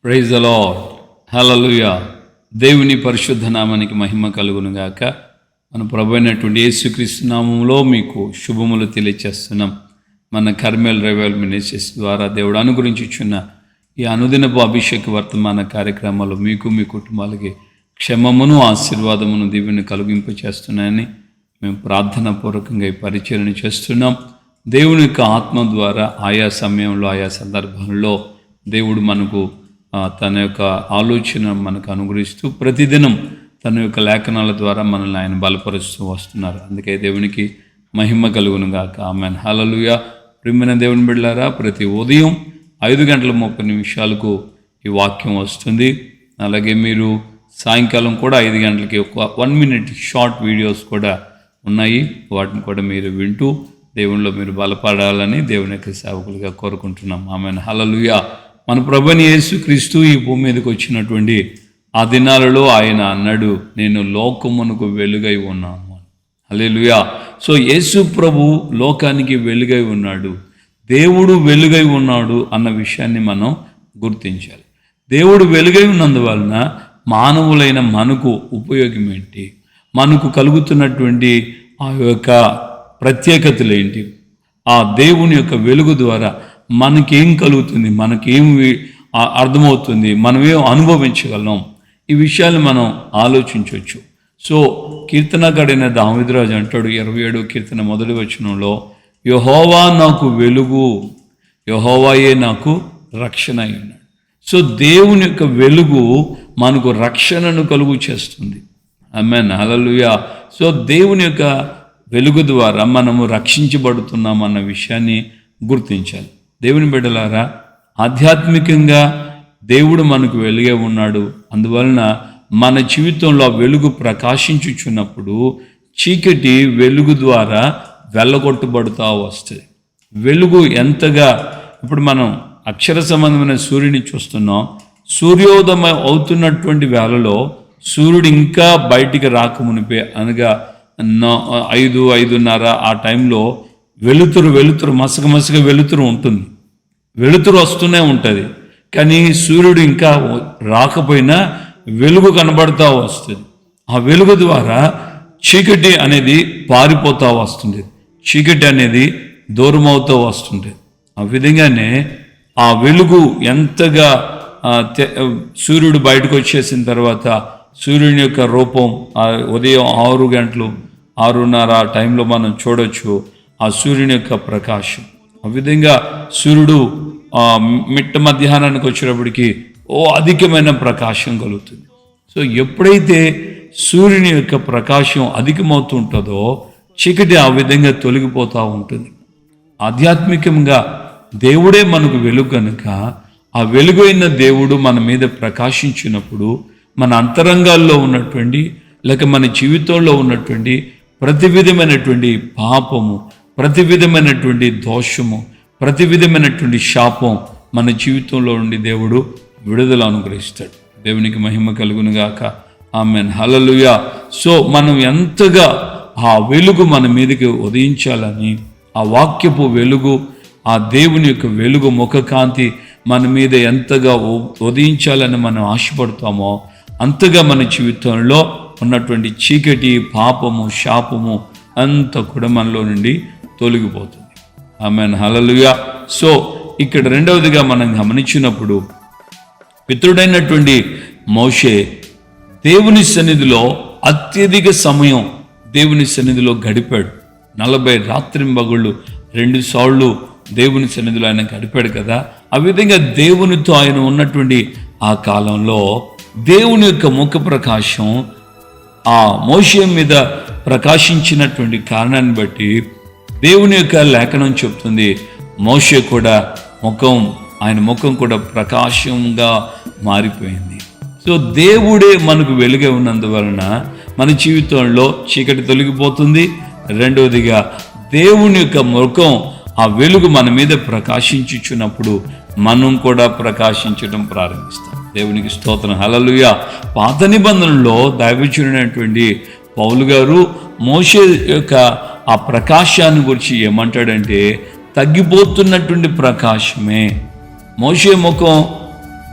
Praise the lord. హల్లెలూయా. దేవుని పరిశుద్ధ నామానికి మహిమ కలుగును గాక. మన ప్రభు అయినటువంటి యేసుక్రీస్తు నామములో మీకు శుభములు తెలియచేస్తున్నాం. మన కర్మేల్ రివైవల్ మినిస్ట్రీస్ ద్వారా దేవుడు అనుగ్రహించుచున్న ఈ అనుదినపు అభిషేక వర్తమాన కార్యక్రమాలు మీకు మీ కుటుంబాలకి క్షమమును ఆశీర్వాదమును దీవెని కలిగింప చేస్తున్నాయని మేము ప్రార్థనా పూర్వకంగా ఈ పరిచర్య చేస్తున్నాం. దేవుని యొక్క ఆత్మ ద్వారా ఆయా సమయంలో ఆయా సందర్భంలో దేవుడు మనకు తన యొక్క ఆలోచన మనకు అనుగ్రహిస్తూ ప్రతిదినం తన యొక్క లేఖనాల ద్వారా మనల్ని ఆయన బలపరుస్తూ వస్తున్నారు. అందుకే దేవునికి మహిమ కలుగును గాక. ఆమేన్. హల్లెలూయా. ప్రియమైన దేవుని బిడ్డలారా, ప్రతి ఉదయం 5:30 ఈ వాక్యం వస్తుంది. అలాగే మీరు సాయంకాలం కూడా 5 గంటలకి ఒక 1 minute షార్ట్ వీడియోస్ కూడా ఉన్నాయి. వాటిని కూడా మీరు వింటూ దేవునిలో మీరు బలపడాలని దేవుని యొక్క సేవకులుగా కోరుకుంటున్నాం. ఆమేన్. హల్లెలూయా. మన ప్రభువైన యేసుక్రీస్తు ఈ భూమి మీదకి వచ్చినటువంటి ఆ దినాలలో ఆయన అన్నాడు, నేను లోకమునకు వెలుగై ఉన్నాను. హల్లెలూయా. సో యేసు ప్రభు లోకానికి వెలుగై ఉన్నాడు, దేవుడు వెలుగై ఉన్నాడు అన్న విషయాన్ని మనం గుర్తించాలి. దేవుడు వెలుగై ఉన్నందువలన మానవులైన మనకు ఉపయోగం ఏంటి, మనకు కలుగుతున్నటువంటి ఆ యొక్క ప్రత్యేకతలు ఏంటి, ఆ దేవుని యొక్క వెలుగు ద్వారా మనకేం కలుగుతుంది, మనకేం అర్థమవుతుంది, మనమేం అనుభవించగలం, ఈ విషయాలు మనం ఆలోచించవచ్చు. సో కీర్తనకారుడైన దావీదురాజు అంటాడు 27వ కీర్తన 1వ వచనంలో, యెహోవా నాకు వెలుగు, యెహోవాయే నాకు రక్షణ అయి ఉన్నాడు. సో దేవుని యొక్క వెలుగు మనకు రక్షణను కలుగు చేస్తుంది. ఆమేన్. హల్లెలూయా. సో దేవుని యొక్క వెలుగు ద్వారా మనము రక్షించబడుతున్నాం అన్న విషయాన్ని గుర్తించాలి. దేవుని బిడ్డలారా, ఆధ్యాత్మికంగా దేవుడు మనకు వెలుగే ఉన్నాడు. అందువలన మన జీవితంలో వెలుగు ప్రకాశించుచున్నప్పుడు చీకటి వెలుగు ద్వారా వెళ్ళగొట్టబడుతూ వస్తుంది. వెలుగు ఎంతగా, ఇప్పుడు మనం అక్షర సంబంధమైన సూర్యుని చూస్తున్నాం. సూర్యోదయం అవుతున్నటువంటి వేళలో సూర్యుడు ఇంకా బయటికి రాకమునిపే, అనగా 5-5:30 ఆ టైంలో వెలుతురు మసక వెలుతురు ఉంటుంది, వెలుతురు వస్తూనే ఉంటుంది. కానీ సూర్యుడు ఇంకా రాకపోయినా వెలుగు కనబడుతూ వస్తుంది. ఆ వెలుగు ద్వారా చీకటి అనేది పారిపోతూ వస్తుంది, చీకటి అనేది దూరం అవుతూ వస్తుంది. ఆ విధంగానే ఆ వెలుగు ఎంతగా సూర్యుడు బయటకు వచ్చేసిన తర్వాత సూర్యుని యొక్క రూపం ఉదయం 6 గంటలు 6:30 ఆ టైంలో మనం చూడొచ్చు ఆ సూర్యుని యొక్క ప్రకాశం. ఆ విధంగా సూర్యుడు మిట్ట మధ్యాహ్నానికి వచ్చేటప్పటికి అధికమైన ప్రకాశం కలుగుతుంది. సో ఎప్పుడైతే సూర్యుని యొక్క ప్రకాశం అధికమవుతుంటుందో చీకటి ఆ విధంగా తొలగిపోతూ ఉంటుంది. ఆధ్యాత్మికంగా దేవుడే మనకు వెలుగు కనుక ఆ వెలుగైన దేవుడు మన మీద ప్రకాశించినప్పుడు మన అంతరంగాల్లో ఉన్నటువంటి లేక మన జీవితంలో ఉన్నటువంటి ప్రతి విధమైనటువంటి పాపము, ప్రతి విధమైనటువంటి దోషము, ప్రతి విధమైనటువంటి శాపం మన జీవితంలో నుండి దేవుడు విడుదల అనుగ్రహిస్తాడు. దేవునికి మహిమ కలుగును గాక. ఆమేన్. హల్లెలూయా. సో మనం ఎంతగా ఆ వెలుగు మన మీదకి ఉదయించాలని, ఆ వాక్యపు వెలుగు, ఆ దేవుని యొక్క వెలుగు ముఖకాంతి మన మీద ఎంతగా ఉదయించాలని మనం ఆశపడతామో అంతగా మన జీవితంలో ఉన్నటువంటి చీకటి, పాపము, శాపము అంతా కూడా మనలో నుండి తొలగిపోతుంది. ఆమేన్. హల్లెలూయా. సో ఇక్కడ రెండవదిగా మనం గమనించినప్పుడు పితరుడైనటువంటి మోషే దేవుని సన్నిధిలో అత్యధిక సమయం దేవుని సన్నిధిలో గడిపాడు. 40 రాత్రింబగళ్ళు 2 సార్లు దేవుని సన్నిధిలో ఆయన గడిపాడు కదా. ఆ విధంగా దేవునితో ఆయన ఉన్నటువంటి ఆ కాలంలో దేవుని యొక్క ముఖ ప్రకాశం ఆ మోషే మీద ప్రకాశించినటువంటి కారణాన్ని బట్టి దేవుని యొక్క లేఖనం చెప్తుంది, మోషే కూడా ఆయన ముఖం కూడా ప్రకాశంగా మారిపోయింది. సో దేవుడే మనకు వెలుగే ఉన్నందువలన మన జీవితంలో చీకటి తొలగిపోతుంది. రెండవదిగా దేవుని యొక్క ముఖం, ఆ వెలుగు మన మీద ప్రకాశించుచున్నప్పుడు మనం కూడా ప్రకాశించడం ప్రారంభిస్తాం. దేవునికి స్తోత్రం. హల్లెలూయా. పాత నిబంధనలో దైవజనుడైనటువంటి పౌలు గారు మోషే యొక్క ఆ ప్రకాశాన్ని గురించి ఏమంటాడంటే, తగ్గిపోతున్నటువంటి ప్రకాశమే. మోషే ముఖం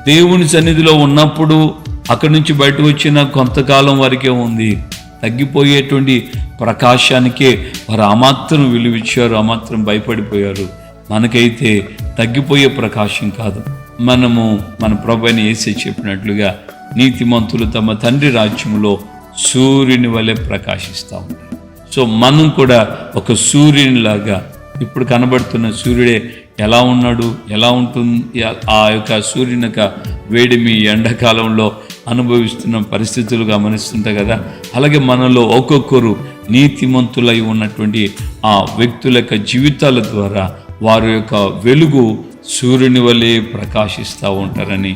దేవుని సన్నిధిలో ఉన్నప్పుడు అక్కడి నుంచి బయటకు వచ్చిన కొంతకాలం వరకే ఉంది. తగ్గిపోయేటువంటి ప్రకాశానికే వారు ఆ మాత్రం విలువిచ్చారు, ఆ మాత్రం భయపడిపోయారు. మనకైతే తగ్గిపోయే ప్రకాశం కాదు. మనము మన ప్రభువైన యేసే చెప్పినట్లుగా నీతిమంతులు తమ తండ్రి రాజ్యములో సూర్యుని వలె ప్రకాశిస్తూ ఉంటారు. సో మనం కూడా ఒక సూర్యునిలాగా, ఇప్పుడు కనబడుతున్న సూర్యుడే ఎలా ఉన్నాడు, ఎలా ఉంటుంది, ఆ యొక్క సూర్యుని యొక్క వేడిమి ఎండాకాలంలో అనుభవిస్తున్న పరిస్థితులు గమనిస్తుంటాయి కదా. అలాగే మనలో ఒక్కొక్కరు నీతిమంతులై ఉన్నటువంటి ఆ వ్యక్తుల యొక్క జీవితాల ద్వారా వారి యొక్క వెలుగు సూర్యుని వలె ప్రకాశిస్తూ ఉంటారని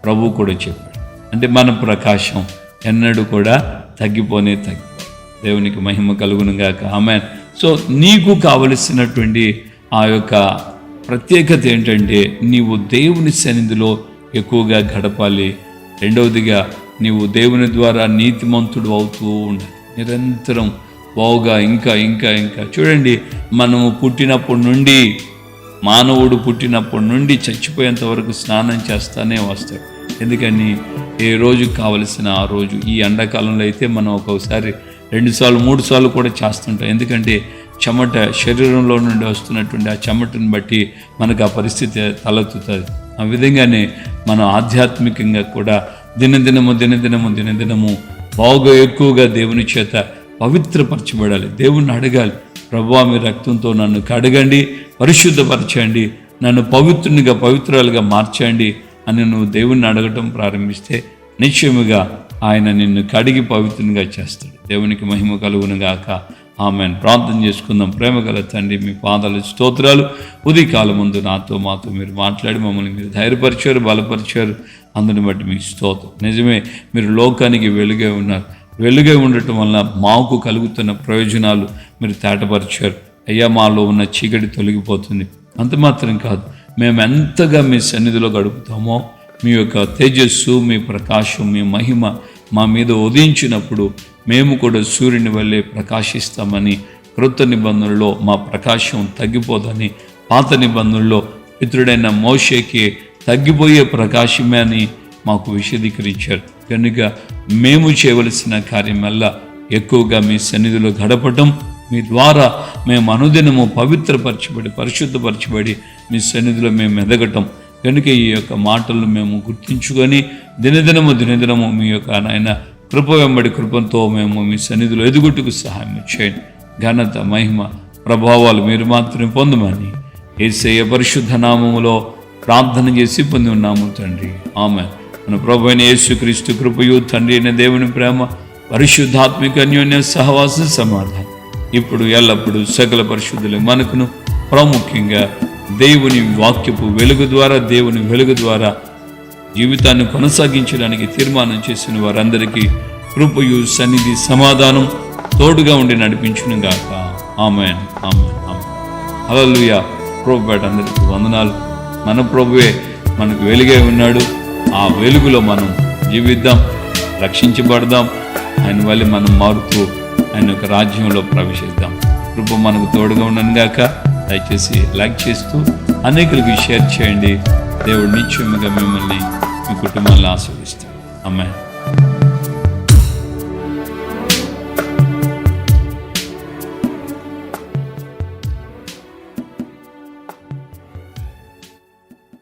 ప్రభు కూడా చెప్పాడు. అంటే మన ప్రకాశం ఎన్నడూ కూడా తగ్గిపోనే తగ్గిపో. దేవునికి మహిమ కలుగును గాక. ఆమేన్. సో నీకు కావలసినటువంటి ఆ యొక్క ప్రత్యేకత ఏంటంటే నీవు దేవుని సన్నిధిలో ఎక్కువగా గడపాలి. రెండవదిగా నీవు దేవుని ద్వారా నీతిమంతుడు అవుతూ ఉండాలి. నిరంతరం బావుగా ఇంకా ఇంకా ఇంకా చూడండి, మనము పుట్టినప్పటి నుండి, మానవుడు పుట్టినప్పటి నుండి చచ్చిపోయేంత వరకు స్నానం చేస్తానే వస్తాడు. ఎందుకని ఏ రోజు కావలసిన ఆ రోజు. ఈ ఎండాకాలంలో అయితే మనం ఒక్కొక్కసారి 2 సార్లు 3 సార్లు కూడా చేస్తుంటాం. ఎందుకంటే చెమట శరీరంలో నుండి వస్తున్నటువంటి ఆ చెమటను బట్టి మనకు ఆ పరిస్థితి తలెత్తుతుంది. ఆ విధంగానే మనం ఆధ్యాత్మికంగా కూడా దినదినము బాగా ఎక్కువగా దేవుని చేత పవిత్రపరచబడాలి. దేవుణ్ణి అడగాలి, ప్రభువా మీ రక్తంతో నన్ను కడగండి, పరిశుద్ధపరచండి, నన్ను పవిత్రునిగా పవిత్రాలుగా మార్చండి అని నువ్వు దేవుణ్ణి అడగటం ప్రారంభిస్తే నిశ్చయముగా ఆయన నిన్ను కడిగి పవిత్రునిగా చేస్తాడు. దేవునికి మహిమ కలుగును గాక. ఆమెన్. ప్రార్థన చేసుకుందాం. ప్రేమగల తండ్రి, మీ పాదాలు స్తోత్రాలు. ఉదయకాలం ముందు మాతో మీరు మాట్లాడి మమ్మల్ని మీరు ధైర్యపరిచారు, బలపరిచారు. అందుని బట్టి మీకు స్తోత్రం. నిజమే, మీరు లోకానికి వెలుగై ఉన్నారు. వెలుగై ఉండటం వల్ల మాకు కలుగుతున్న ప్రయోజనాలు మీరు తేటపరిచారు. అయ్యా, మాలో ఉన్న చీకటి తొలగిపోతుంది. అంత మాత్రం కాదు, మేము ఎంతగా మీ సన్నిధిలో గడుపుతామో మీ యొక్క తేజస్సు, మీ ప్రకాశం, మీ మహిమ మా మీద ఉదయించినప్పుడు మేము కూడా సూర్యుని వల్లే ప్రకాశిస్తామని, క్రొత్త నిబంధనలో మా ప్రకాశం తగ్గిపోదని, పాత నిబంధనలో పితృడైన మోషేకి తగ్గిపోయే ప్రకాశమే అని మాకు విశదీకరించారు. కనుక మేము చేయవలసిన కార్యమల్లా ఎక్కువగా మీ సన్నిధిలో గడపటం, మీ ద్వారా మేము అనుదినము పవిత్రపరచబడి పరిశుద్ధపరచబడి మీ సన్నిధిలో మేము ఎదగటం. కనుక ఈ యొక్క మాటలను మేము గుర్తించుకొని దినదినము మీ యొక్క నాయన కృప వెంబడి కృపంతో మేము మీ సన్నిధిలో ఎదుగుటకు సహాయం చేయండి. ఘనత, మహిమ, ప్రభావాలు మీరు మాత్రమే పొందమని యేసయ్య పరిశుద్ధ నామములో ప్రార్థన చేసి పొంది ఉన్నాము తండ్రి. ఆమేన్. మన ప్రభు అయిన యేసుక్రీస్తు కృపయు, తండ్రి అయిన దేవుని ప్రేమ, పరిశుద్ధాత్మిక అన్యోన్య సహవాస సమాధానం ఇప్పుడు ఎల్లప్పుడూ సకల పరిశుద్ధులు మనకును, ప్రాముఖ్యంగా దేవుని వాక్యపు వెలుగు ద్వారా, దేవుని వెలుగు ద్వారా జీవితాన్ని కొనసాగించడానికి తీర్మానం చేసిన వారందరికీ కృపయు, సన్నిధి, సమాధానం తోడుగా ఉండి నడిపించును గాక. ఆమేన్. ఆమేన్. ఆమేన్. హల్లెలూయా. ప్రభుపేట అందరికీ వందనాలు. మన ప్రభువే మనకు వెలుగై ఉన్నాడు. ఆ వెలుగులో మనం జీవిద్దాం, రక్షించబడదాం. ఆయన వల్ల మనం మారుతూ ఆయన యొక్క రాజ్యంలో ప్రవేశిద్దాం. కృప మనకు తోడుగా ఉండను గాక. దయచేసి లైక్ చేస్తూ అనేకులకు షేర్ చేయండి. దేవుడు నిత్యముగా మిమ్మల్ని, మీ కుటుంబాలను ఆశీర్వదిస్తాడు. ఆమేన్.